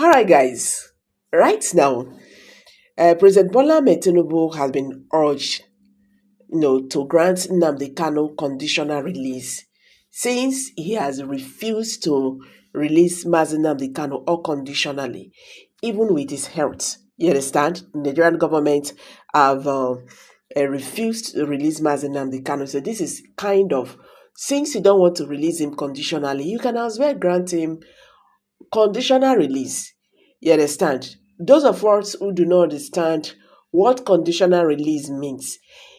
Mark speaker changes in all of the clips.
Speaker 1: All right, guys. Right now, President Bola Ahmed Tinubu has been urged, to grant Nnamdi Kanu conditional release since he has refused to release Mazi Nnamdi Kanu unconditionally, even with his health. You understand? The Nigerian government have refused to release Mazi Nnamdi Kanu. So this is kind of, since you don't want to release him conditionally, you can as well grant him conditional release. You understand? Those of us who do not understand what conditional release means,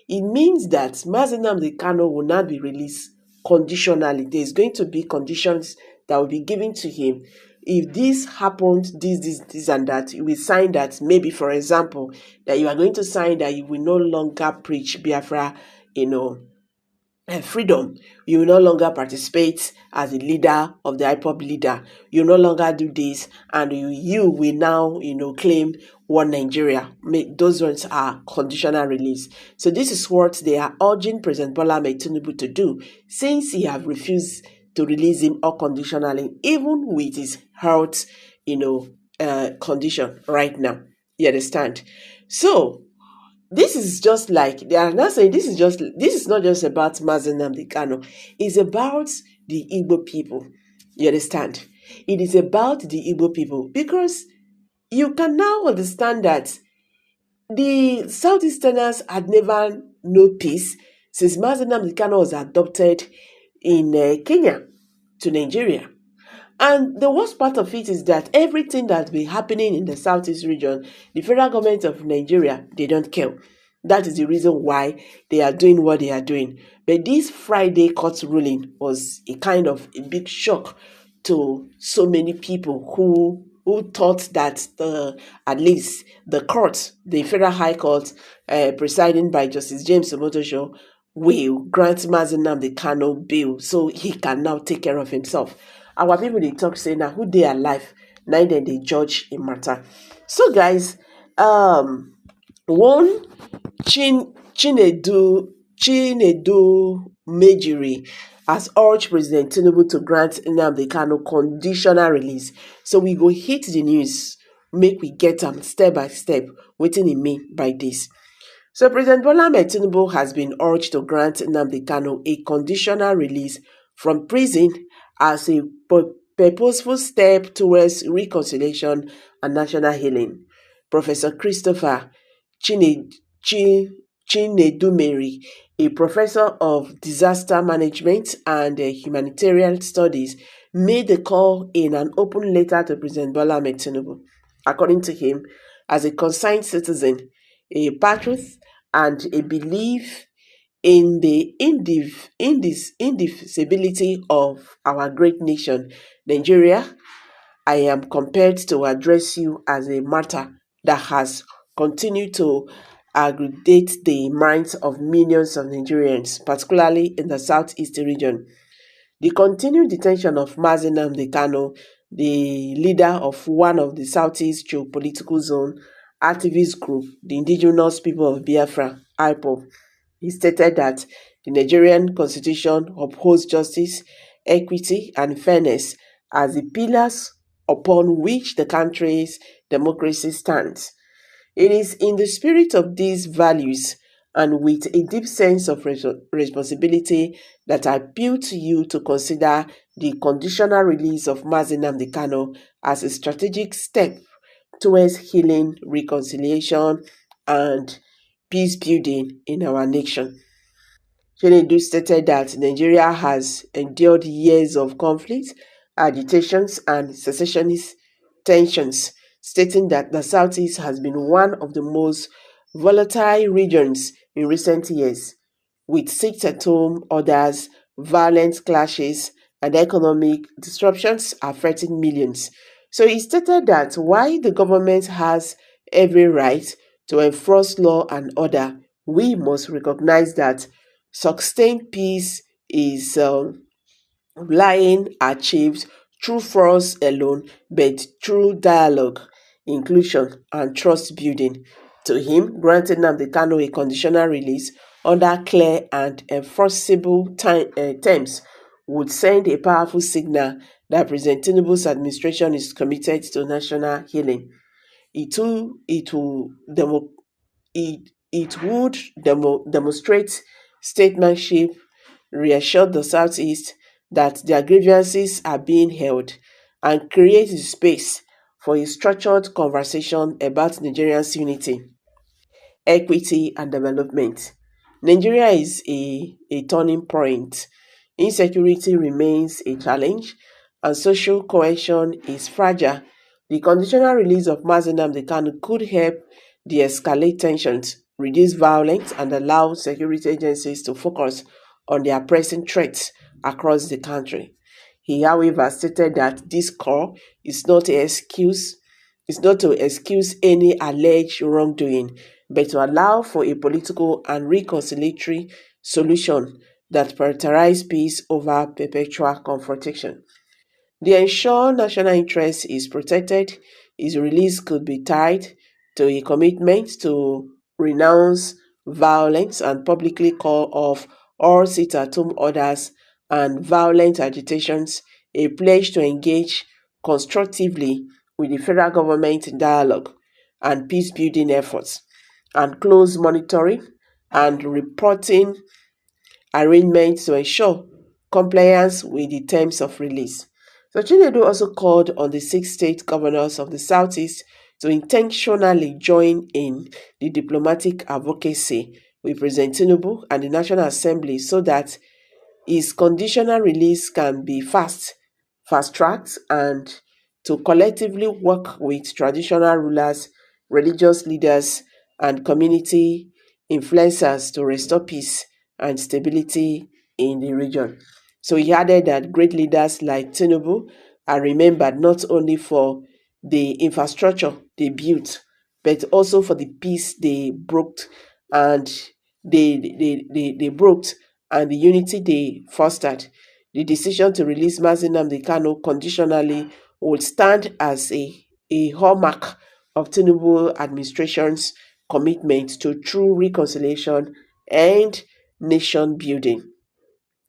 Speaker 1: it means that Mazi Nnamdi Kanu will not be released conditionally. There's going to be conditions that will be given to him. If this happened, this, and that, you will sign that. Maybe, for example, that you are going to sign that you will no longer preach Biafra, freedom. You will no longer participate as a leader of the IPOB leader. You no longer do this, and you will now, claim one Nigeria. Those ones are conditional release. So this is what they are urging President Bola Ahmed Tinubu to do, since he have refused to release him unconditionally, even with his health, condition right now. You understand? So this is just like they are not saying this is not just about Mazi Nnamdi Kanu. It's about the Igbo people. You understand? It is about the Igbo people because you can now understand that the Southeasterners had never known peace since Mazi Nnamdi Kanu was adopted in Kenya to Nigeria. And the worst part of it is that everything that's been happening in the Southeast region, the federal government of Nigeria, they don't care. That is the reason why they are doing what they are doing. But this Friday court ruling was a kind of a big shock to so many people who thought that at least the court, the Federal High Court, presiding by Justice James Omotosho, will grant Mazi Nnamdi Kanu bail so he can now take care of himself. Our people they talk say now who they alive, now then they judge a matter. So guys, one Chinedu Mejiri has urged President Tinubu to grant Nnamdi Kanu conditional release. So we go hit the news, make we get them step by step. Wetin e mean by this? So President Bola Ahmed Tinubu has been urged to grant Nnamdi Kanu a conditional release from prison as a purposeful step towards reconciliation and national healing. Professor Christopher Chinedumeri, a professor of disaster management and humanitarian studies, made the call in an open letter to President Bola Ahmed Tinubu. According to him, as a concerned citizen, a patriot, and a belief in the indivisibility of our great nation, Nigeria, I am compelled to address you as a matter that has continued to aggravate the minds of millions of Nigerians, particularly in the southeast region. The continued detention of Mazi Nnamdi Kanu, the leader of one of the Southeast geopolitical zone activist group, the Indigenous People of Biafra, IPOB, he stated that the Nigerian constitution upholds justice, equity, and fairness as the pillars upon which the country's democracy stands. It is in the spirit of these values and with a deep sense of responsibility that I appeal to you to consider the conditional release of Mazi Nnamdi Kanu as a strategic step towards healing, reconciliation, and peace building in our nation. Chinedu stated that Nigeria has endured years of conflict, agitations, and secessionist tensions, stating that the Southeast has been one of the most volatile regions in recent years, with sit-at-home orders, violent clashes, and economic disruptions affecting millions. So he stated that while the government has every right to enforce law and order, we must recognize that sustained peace is lying achieved through force alone, but through dialogue, inclusion, and trust building. To him, granting Nnamdi Kanu a conditional release under clear and enforceable terms would send a powerful signal that President Tinubu's administration is committed to national healing. It will it would demonstrate statesmanship, reassure the Southeast that their grievances are being held, and create a space for a structured conversation about Nigeria's unity, equity, and development. Nigeria is a turning point. Insecurity remains a challenge, and social cohesion is fragile. The conditional release of Nnamdi Kanu could help de-escalate tensions, reduce violence, and allow security agencies to focus on their pressing threats across the country. He, however, stated that this call is not an excuse is not to excuse any alleged wrongdoing, but to allow for a political and reconciliatory solution that prioritizes peace over perpetual confrontation. To ensure national interest is protected, his release could be tied to a commitment to renounce violence and publicly call off all sit-at-home orders and violent agitations, a pledge to engage constructively with the federal government in dialogue and peace-building efforts, and close monitoring and reporting arrangements to ensure compliance with the terms of release. So Chinedu also called on the six state governors of the Southeast to intentionally join in the diplomatic advocacy with President Tinubu and the National Assembly so that his conditional release can be fast-tracked, and to collectively work with traditional rulers, religious leaders, and community influencers to restore peace and stability in the region. So he added that great leaders like Tinubu are remembered not only for the infrastructure they built, but also for the peace they broke and they broke and the unity they fostered. The decision to release Nnamdi Kanu conditionally would stand as a hallmark of Tinubu administration's commitment to true reconciliation and nation building.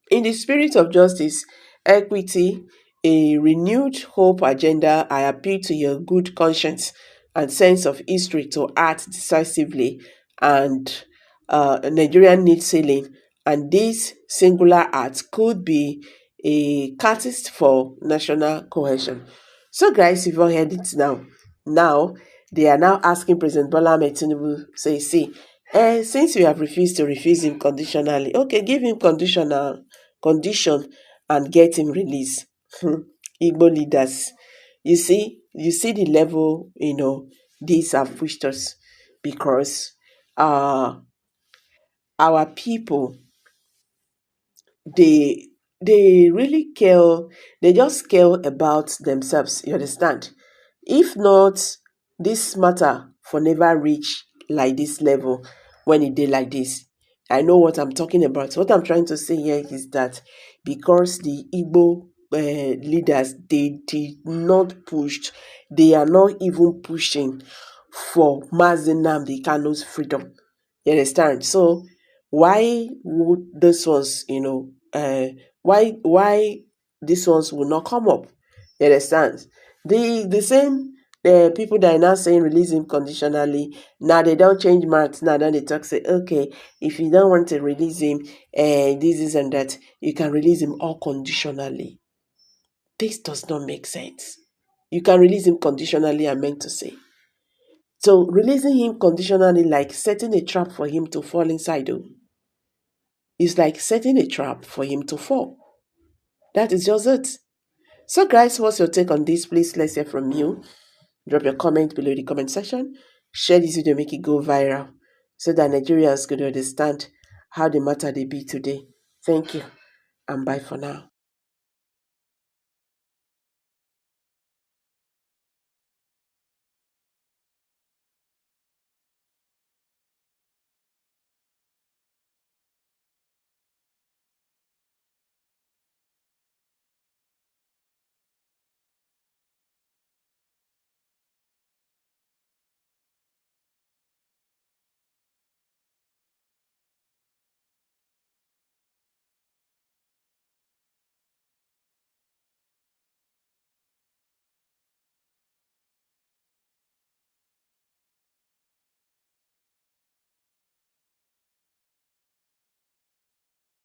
Speaker 1: In the spirit of justice, equity, a renewed hope agenda, I appeal to your good conscience and sense of history to act decisively, and Nigeria needs healing, and this singular act could be a catalyst for national cohesion. So guys, you've all heard it now. Now, they are now asking President Bola Ahmed Tinubu, say, see, since you have refused to refuse him conditionally, okay, give him condition and get him released. Igbo leaders, you see the level, these have pushed us, because our people, they they really care, they just care about themselves, you understand? If not, this matter for never reach like this level when it did like this. I know what I'm talking about. What I'm trying to say here is that because the Igbo leaders, they did not push, they are not even pushing for Mazi Nnamdi Kanu's freedom. You understand? So why would this ones, why these ones will not come up? You understand? The same people that are now saying release him conditionally, now they don't change minds. Now then they talk, say, okay, if you don't want to release him, this is and that, you can release him all conditionally. This does not make sense. You can release him conditionally, I meant to say. So releasing him conditionally, like setting a trap for him to fall inside. It's like setting a trap for him to fall. That is just it. So guys, what's your take on this? Please, let's hear from you. Drop your comment below the comment section. Share this video, make it go viral, so that Nigerians could understand how the matter they be today. Thank you, and bye for now.